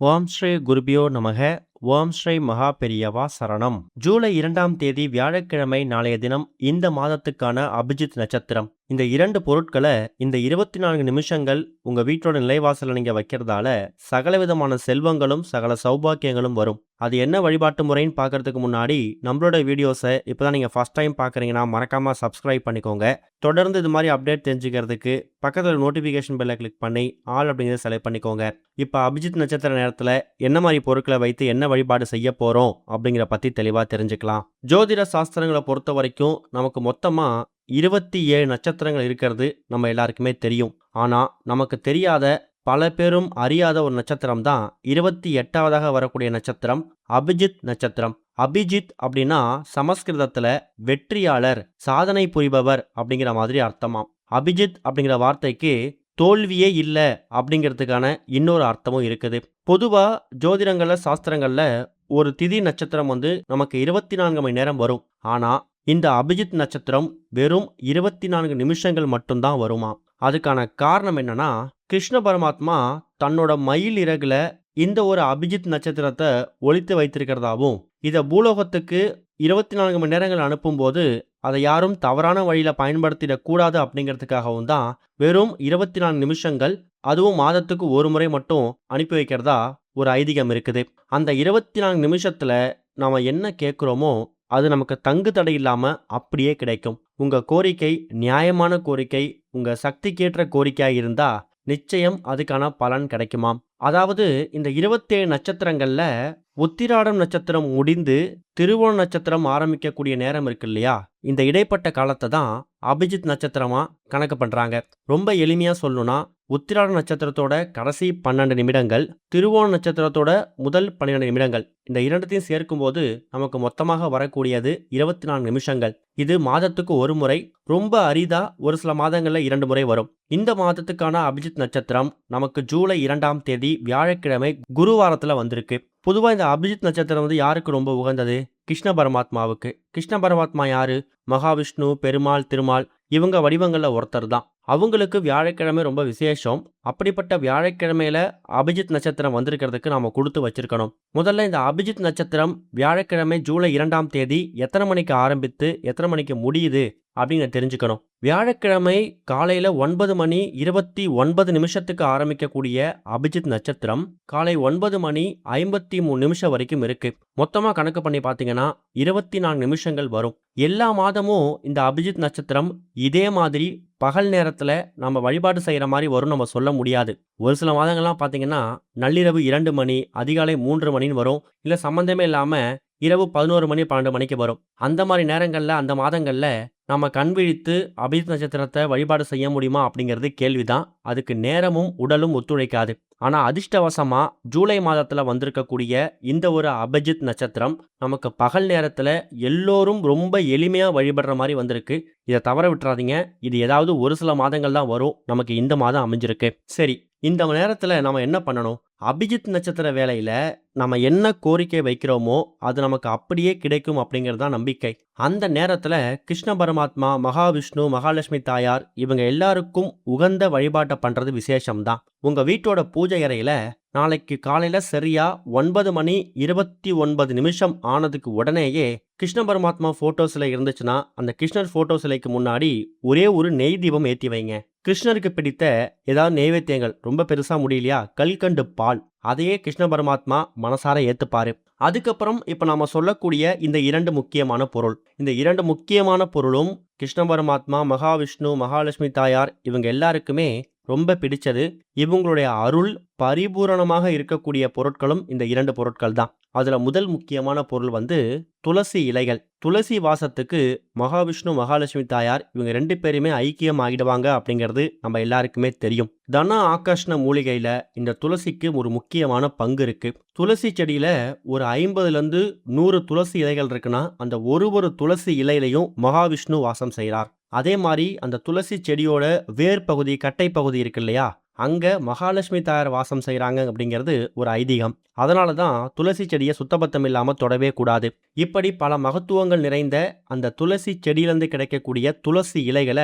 ஓம் ஸ்ரீ குருபியோ நமக. ஓம் ஸ்ரீ மகா பெரியவா சரணம். ஜூலை 2ஆம் தேதி வியாழக்கிழமை நாளைய தினம் இந்த மாதத்துக்கான அபிஜித் நட்சத்திரம். இந்த 2 பொருட்களை இந்த 24 நிமிஷங்கள் உங்க வீட்டோட நிலைவாசல்ல நீங்க வைக்கிறதால சகலவிதமான செல்வங்களும் சகல சௌபாக்கியங்களும் வரும். அது என்ன வழிபாட்டு முறைன்னு பார்க்கறதுக்கு முன்னாடி நம்மளோட வீடியோஸை இப்போதான் நீங்கள் ஃபர்ஸ்ட் டைம் பார்க்குறீங்கன்னா மறக்காமல் சப்ஸ்கிரைப் பண்ணிக்கோங்க. தொடர்ந்து இது மாதிரி அப்டேட் தெரிஞ்சுக்கிறதுக்கு பக்கத்தில் நோட்டிஃபிகேஷன் பெல்லை கிளிக் பண்ணி ஆல் அப்படிங்கிறத செலக்ட் பண்ணிக்கோங்க. இப்போ அபிஜித் நட்சத்திர நேரத்தில் என்ன மாதிரி பொருட்களை வைத்து என்ன வழிபாடு செய்ய போகிறோம் அப்படிங்கிற பற்றி தெளிவாக தெரிஞ்சுக்கலாம். ஜோதிட சாஸ்திரங்களை பொறுத்த வரைக்கும் நமக்கு மொத்தமாக 27 நட்சத்திரங்கள் இருக்கிறது நம்ம எல்லாருக்குமே தெரியும். ஆனால் நமக்கு தெரியாத பல பேரும் அறியாத ஒரு நட்சத்திரம் தான் 28வதாக வரக்கூடிய நட்சத்திரம் அபிஜித் நட்சத்திரம். அபிஜித் அப்படின்னா சமஸ்கிருதத்துல வெற்றியாளர், சாதனை புரிபவர் அப்படிங்கிற மாதிரி அர்த்தமாம். அபிஜித் அப்படிங்கிற வார்த்தைக்கு தோல்வியே இல்லை அப்படிங்கிறதுக்கான இன்னொரு அர்த்தமும் இருக்குது. பொதுவா ஜோதிடங்கள்ல சாஸ்திரங்கள்ல ஒரு திதி நட்சத்திரம் நமக்கு 24 மணி நேரம் வரும். ஆனா இந்த அபிஜித் நட்சத்திரம் வெறும் 24 நிமிஷங்கள் மட்டும்தான் வருமா. அதுக்கான காரணம் என்னன்னா, கிருஷ்ண பரமாத்மா தன்னோட மயில் இறகுல இந்த ஒரு அபிஜித் நட்சத்திரத்தை ஒளித்து வைத்திருக்கிறதாவும், இதை பூலோகத்துக்கு 24 மணி நேரங்கள் அனுப்பும்போது அதை யாரும் தவறான வழியில பயன்படுத்திடக்கூடாது அப்படிங்கிறதுக்காகவும் தான் வெறும் 24 நிமிஷங்கள், அதுவும் மாதத்துக்கு ஒரு முறை மட்டும் அனுப்பி வைக்கிறதா ஒரு ஐதீகம் இருக்குது. அந்த 24 நிமிஷத்துல நாம என்ன கேட்குறோமோ அது நமக்கு தங்கு தடை இல்லாம அப்படியே கிடைக்கும். உங்க கோரிக்கை நியாயமான கோரிக்கை, உங்க சக்திக்கேற்ற கோரிக்கையா இருந்தா நிச்சயம் அதுக்கான பலன் கிடைக்குமாம். அதாவது இந்த 27 நட்சத்திரங்கள்ல உத்திராடம் நட்சத்திரம் முடிந்து திருவோண நட்சத்திரம் ஆரம்பிக்கக்கூடிய நேரம் இருக்கு இல்லையா, இந்த இடைப்பட்ட காலத்தை தான் அபிஜித் நட்சத்திரமா கணக்கு பண்றாங்க. ரொம்ப எளிமையா சொல்லணும்னா, உத்திராட நட்சத்திரத்தோட கடைசி 12 நிமிடங்கள், திருவோண நட்சத்திரத்தோட முதல் 12 நிமிடங்கள், இந்த இரண்டத்தையும் சேர்க்கும்போது நமக்கு மொத்தமாக வரக்கூடியது 24 நிமிஷங்கள். இது மாதத்துக்கு ஒரு முறை, ரொம்ப அரிதா ஒரு சில மாதங்கள்ல 2 முறை வரும். இந்த மாதத்துக்கான அபிஜித் நட்சத்திரம் நமக்கு ஜூலை 2ஆம் தேதி வியாழக்கிழமை குருவாரத்துல வந்திருக்கு. பொதுவா இந்த அபிஜித் நட்சத்திரம் யாருக்கு ரொம்ப உகந்தது? கிருஷ்ண பரமாத்மாவுக்கு. கிருஷ்ண பரமாத்மா யாரு? மகாவிஷ்ணு, பெருமாள், திருமால் இவங்க வடிவங்கள்ல ஒருத்தர் தான். அவங்களுக்கு வியாழக்கிழமை ரொம்ப விசேஷம். அப்படிப்பட்ட வியாழக்கிழமையில அபிஜித் நட்சத்திரம் வந்திருக்கிறதுக்கு நாம கொடுத்து வச்சிருக்கணும். முதல்ல இந்த அபிஜித் நட்சத்திரம் வியாழக்கிழமை ஜூலை 2ஆம் தேதி எத்தனை மணிக்கு ஆரம்பித்து எத்தனை மணிக்கு முடியுது அப்படின்னு தெரிஞ்சுக்கணும். வியாழக்கிழமை காலையில 9:29 ஆரம்பிக்கக்கூடிய அபிஜித் நட்சத்திரம் காலை 9:53 வரைக்கும் இருக்கு. மொத்தமா கணக்கு பண்ணி பாத்தீங்கன்னா 24 நிமிஷங்கள் வரும். எல்லா மாதமும் இந்த அபிஜித் நட்சத்திரம் இதே மாதிரி பகல் நேரத்துல நம்ம வழிபாடு செய்யற மாதிரி வரும் நம்ம சொல்ல முடியாது. ஒரு சில மாதங்கள்லாம் பாத்தீங்கன்னா நள்ளிரவு 2 மணி, அதிகாலை 3 மணின்னு வரும். இல்ல சம்பந்தமே இல்லாம இரவு 11 மணி 12 மணிக்கு வரும். அந்த மாதிரி நேரங்கள்ல அந்த மாதங்கள்ல நம்ம கண் விழித்து அபிஜித் நட்சத்திரத்தை வழிபாடு செய்ய முடியுமா அப்படிங்கிறது கேள்விதான். அதுக்கு நேரமும் உடலும் ஒத்துழைக்காது. ஆனா அதிர்ஷ்டவசமா ஜூலை மாதத்துல வந்திருக்கக்கூடிய இந்த ஒரு அபிஜித் நட்சத்திரம் நமக்கு பகல் நேரத்துல எல்லோரும் ரொம்ப எளிமையா வழிபடுற மாதிரி வந்திருக்கு. இதை தவற விட்டுறாதீங்க. இது ஏதாவது ஒரு சில மாதங்கள் தான் வரும். நமக்கு இந்த மாதம் அமைஞ்சிருக்கு. சரி, இந்த நேரத்துல நம்ம என்ன பண்ணணும்? அபிஜித் நட்சத்திர வேலையில நம்ம என்ன கோரிக்கை வைக்கிறோமோ அது நமக்கு அப்படியே கிடைக்கும் அப்படிங்கிறது தான் நம்பிக்கை. அந்த நேரத்துல கிருஷ்ண பரமாத்மா, மகாவிஷ்ணு, மகாலட்சுமி தாயார் இவங்க எல்லாருக்கும் உகந்த வழிபாட்டை பண்றது விசேஷம்தான். உங்க வீட்டோட பூஜை அறையில நாளைக்கு காலையில சரியா 9:29 ஆனதுக்கு உடனேயே கிருஷ்ண பரமாத்மா போட்டோ சிலை இருந்துச்சுன்னா அந்த கிருஷ்ணர் போட்டோ சிலைக்கு முன்னாடி ஒரே ஒரு நெய் தீபம் ஏற்றி வைங்க. கிருஷ்ணருக்கு பிடித்த ஏதாவது நெய்வேத்தியங்கள், ரொம்ப பெருசா முடியலையா, கல்கண்டு பால், அதையே கிருஷ்ண பரமாத்மா மனசார ஏத்துப்பாரு. அதுக்கப்புறம் இப்ப நாம சொல்லக்கூடிய இந்த 2 முக்கியமான பொருள், இந்த 2 முக்கியமான பொருளும் கிருஷ்ண பரமாத்மா, மகாவிஷ்ணு, மகாலட்சுமி தாயார் இவங்க எல்லாருக்குமே ரொம்ப பிடிச்சது. இவங்களுடைய அருள் பரிபூரணமாக இருக்கக்கூடிய பொருட்களும் இந்த 2 பொருட்கள் தான். அதுல முதல் முக்கியமான பொருள் துளசி இலைகள். துளசி வாசத்துக்கு மகாவிஷ்ணு, மகாலட்சுமி தாயார் இவங்க 2 பேருமே ஐக்கியம் ஆகிடுவாங்க அப்படிங்கிறது நம்ம எல்லாருக்குமே தெரியும். தன ஆகர்ஷண மூலிகையில இந்த துளசிக்கு ஒரு முக்கியமான பங்கு இருக்கு. துளசி செடியில ஒரு 50லேருந்து 100 துளசி இலைகள் இருக்குன்னா அந்த ஒரு துளசி இலையிலையும் மகாவிஷ்ணு வாசம் செய்கிறார். அதே மாதிரி அந்த துளசி செடியோட வேர் பகுதி, கட்டை பகுதி இருக்கு இல்லையா, அங்க மகாலட்சுமி தாயார் வாசம் செய்றாங்க அப்படிங்கிறது ஒரு ஐதீகம். அதனால தான் துளசி செடிய சுத்தபத்தம் இல்லாம தொடவே கூடாது. இப்படி பல மகத்துவங்கள் நிறைந்த அந்த துளசி செடியிலிருந்து கிடைக்கக்கூடிய துளசி இலைகள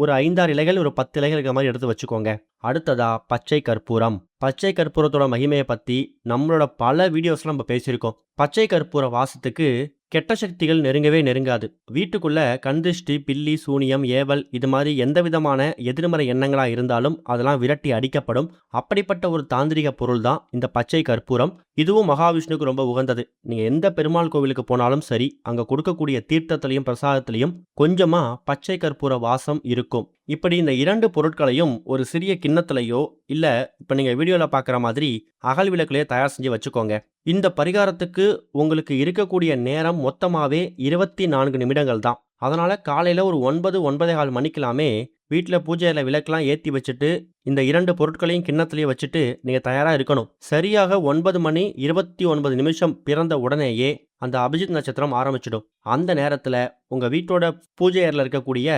ஒரு 5, 6 இலைகள், ஒரு 10 இலைகள் இருக்கிற மாரி எடுத்து வச்சுக்கோங்க. அடுத்ததா பச்சை கற்பூரம். பச்சை கற்பூரத்தோட மகிமைய பத்தி நம்மளோட பல வீடியோஸ்ல நம்ம பேசியிருக்கோம். பச்சை கற்பூர வாசத்துக்கு கெட்ட சக்திகள் நெருங்கவே நெருங்காது. வீட்டுக்குள்ள கண்திஷ்டி, பில்லி, சூனியம், ஏவல் இது மாரி எந்த விதமான எதிர்மறை எண்ணங்களா இருந்தாலும் அதெல்லாம் விரட்டி அடிக்கப்படும். அப்படிப்பட்ட ஒரு தாந்திரிக பொருள் தான் இந்த பச்சை கற்பூரம். இதுவும் மகாவிஷ்ணுவுக்கு ரொம்ப உகந்தது. நீங்க எந்த பெருமாள் கோவிலுக்கு போனாலும் சரி, அங்க கொடுக்கக்கூடிய தீர்த்தத்திலையும் பிரசாதத்திலையும் கொஞ்சமா பச்சை கற்பூர வாசம் இருக்கும். இப்படி இந்த 2 பொருட்களையும் ஒரு சிறிய கிண்ணத்திலயோ இல்ல இப்ப நீங்க வீடியோல பார்க்குற மாதிரி அகல் விளக்குலயோ தயார் செஞ்சு வச்சுக்கோங்க. இந்த பரிகாரத்துக்கு உங்களுக்கு இருக்கக்கூடிய நேரம் மொத்தமாவே 24 நிமிடங்கள் தான். அதனால காலையில ஒரு 9, 9:15 மணிக்கெல்லாமே வீட்ல பூஜை அறை விளக்கெல்லாம் ஏத்தி வச்சுட்டு, இந்த 2 பொருட்களையும் கிண்ணத்திலேயே வச்சுட்டு நீங்க தயாரா இருக்கணும். சரியாக 9 மணி 29 நிமிஷம் பிறந்த உடனேயே அந்த அபிஜித் நட்சத்திரம் ஆரம்பிச்சிடும். அந்த நேரத்துல உங்க வீட்டோட பூஜை அறையில இருக்கக்கூடிய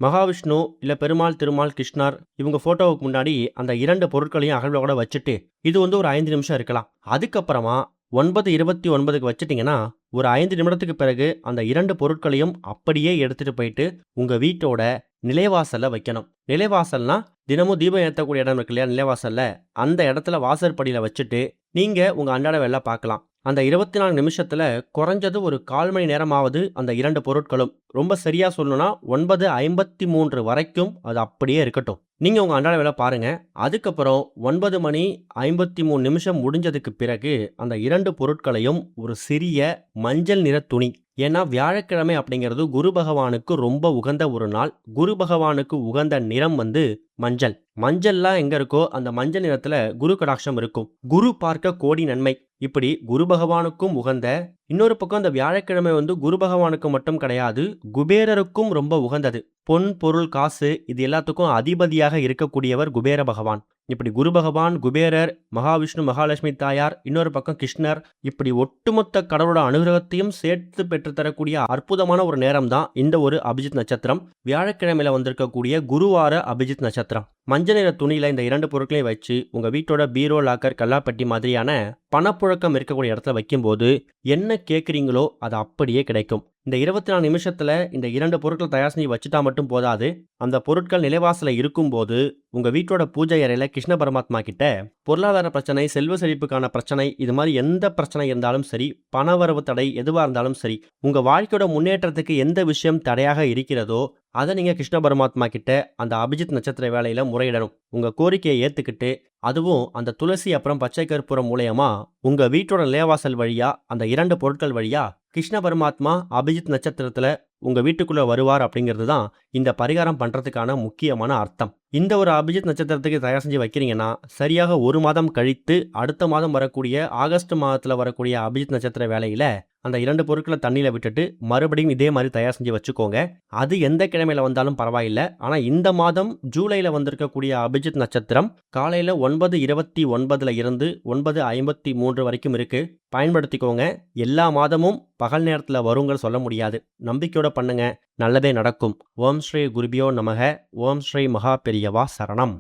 மகாவிஷ்ணு இல்ல பெருமாள், திருமால், கிருஷ்ணர் இவங்க போட்டோவுக்கு முன்னாடி அந்த 2 பொருட்களையும் அகல் விளக்கோட வச்சுட்டு, இது வந்து ஒரு 5 நிமிஷம் இருக்கலாம். அதுக்கப்புறமா 9:29க்கு வச்சுட்டீங்கன்னா, ஒரு 5 நிமிடத்துக்கு பிறகு அந்த 2 பொருட்களையும் அப்படியே எடுத்துட்டு போயிட்டு உங்க வீட்டோட நிலைவாசல்ல வைக்கணும். நிலைவாசல்னா தினமும் தீபம் ஏத்தக்கூடிய இடம் இருக்கு இல்லையா நிலைவாசல்ல, அந்த இடத்துல வாசற்படியில வச்சுட்டு நீங்க உங்க அன்றாட வேலை பார்க்கலாம். அந்த 24 நிமிஷத்துல குறைஞ்சது ஒரு 1/4 மணி நேரமாவது அந்த 2 பொருட்களும், ரொம்ப சரியா சொல்லணும்னா 9:53 வரைக்கும் அது அப்படியே இருக்கட்டும். நீங்க உங்க அன்றாட வேலை பாருங்க. அதுக்கப்புறம் 9 மணி 53 நிமிஷம் முடிஞ்சதுக்கு பிறகு அந்த 2 பொருட்களையும் ஒரு சிறிய மஞ்சள் நிற துணி, ஏன்னா வியாழக்கிழமை அப்படிங்கிறது குரு பகவானுக்கு ரொம்ப உகந்த ஒரு நாள். குரு பகவானுக்கு உகந்த நிறம் வந்து மஞ்சள். மஞ்சள்லாம் எங்க இருக்கோ அந்த மஞ்சள் நிறத்துல குரு கடாட்சம் இருக்கும். குரு பார்க்க கோடி நன்மை. இப்படி குரு பகவானுக்கும் உகந்த, இன்னொரு பக்கம் இந்த வியாழக்கிழமை வந்து குரு பகவானுக்கு மட்டும் கிடையாது, குபேரருக்கும் ரொம்ப உகந்தது. பொன், பொருள், காசு இது எல்லாத்துக்கும் அதிபதியாக இருக்கக்கூடியவர் குபேர பகவான். இப்படி குரு பகவான், குபேரர், மகாவிஷ்ணு, மகாலட்சுமி தாயார், இன்னொரு பக்கம் கிருஷ்ணர், இப்படி ஒட்டுமொத்த கடவுளோட அனுகிரகத்தையும் சேர்த்து பெற்றுத்தரக்கூடிய அற்புதமான ஒரு நேரம் தான் இந்த ஒரு அபிஜித் நட்சத்திரம். வியாழக்கிழமையில வந்திருக்கக்கூடிய குருவார அபிஜித் நட்சத்திரம். மஞ்சள் நிற துணியில இந்த 2 பொருட்களையும் வச்சு உங்க வீட்டோட பீரோ, லாக்கர், கல்லாப்பெட்டி மாதிரியான பணப்புழக்கம் இருக்கக்கூடிய இடத்துல வைக்கும்போது என்ன கேட்குறீங்களோ அது அப்படியே கிடைக்கும். இந்த 24 நிமிஷத்துல இந்த 2 பொருட்கள் தயார் செஞ்சு வச்சுட்டா மட்டும் போதாது. அந்த பொருட்கள் நிலைவாசல இருக்கும்போது உங்க வீட்டோட பூஜை அறையில கிருஷ்ண பரமாத்மா கிட்ட பொருளாதார பிரச்சனை, செல்வ செழிப்புக்கான பிரச்சனை, இது மாதிரி எந்த பிரச்சனை இருந்தாலும் சரி, பணவரவு தடை எதுவா இருந்தாலும் சரி, உங்க வாழ்க்கையோட முன்னேற்றத்துக்கு எந்த விஷயம் தடையாக இருக்கிறதோ அதை நீங்க கிருஷ்ண பரமாத்மா கிட்ட அந்த அபிஜித் நட்சத்திர வேலையில முறையிடணும். உங்க கோரிக்கையை ஏத்துக்கிட்டு, அதுவும் அந்த துளசி அப்புறம் பச்சை கற்பூரம் மூலயமா உங்க வீட்டோட நிலைவாசல் வழியா அந்த 2 பொருட்கள் வழியா கிருஷ்ண பரமாத்மா அபிஜித் நட்சத்திரத்துல உங்க வீட்டுக்குள்ள வருவார் அப்படிங்கிறது தான் இந்த பரிகாரம் பண்றதுக்கான முக்கியமான அர்த்தம். இந்த ஒரு அபிஜித் நட்சத்திரத்துக்கு தயார் செஞ்சு வைக்கிறீங்கன்னா, சரியாக 1 மாதம் கழித்து அடுத்த மாதம் வரக்கூடிய ஆகஸ்ட் மாதத்துல வரக்கூடிய அபிஜித் நட்சத்திர வேலையில அந்த 2 பொருட்களை தண்ணியில விட்டுட்டு மறுபடியும் இதே மாதிரி தயார் செஞ்சு வச்சுக்கோங்க. அது எந்த கிழமையில வந்தாலும் பரவாயில்ல. ஆனா இந்த மாதம் ஜூலைல வந்திருக்கக்கூடிய அபிஜித் நட்சத்திரம் காலையில 9:29ல இருந்து 9:53 வரைக்கும் இருக்கு. பயன்படுத்திக்கோங்க. எல்லா மாதமும் பகல் நேரத்துல வருங்கன்னு சொல்ல முடியாது. நம்பிக்கையோட பண்ணுங்க, நல்லதே நடக்கும். ஓம் ஸ்ரீ குருபியோ நமக. ஓம் ஸ்ரீ மகா பெரியவா சரணம்.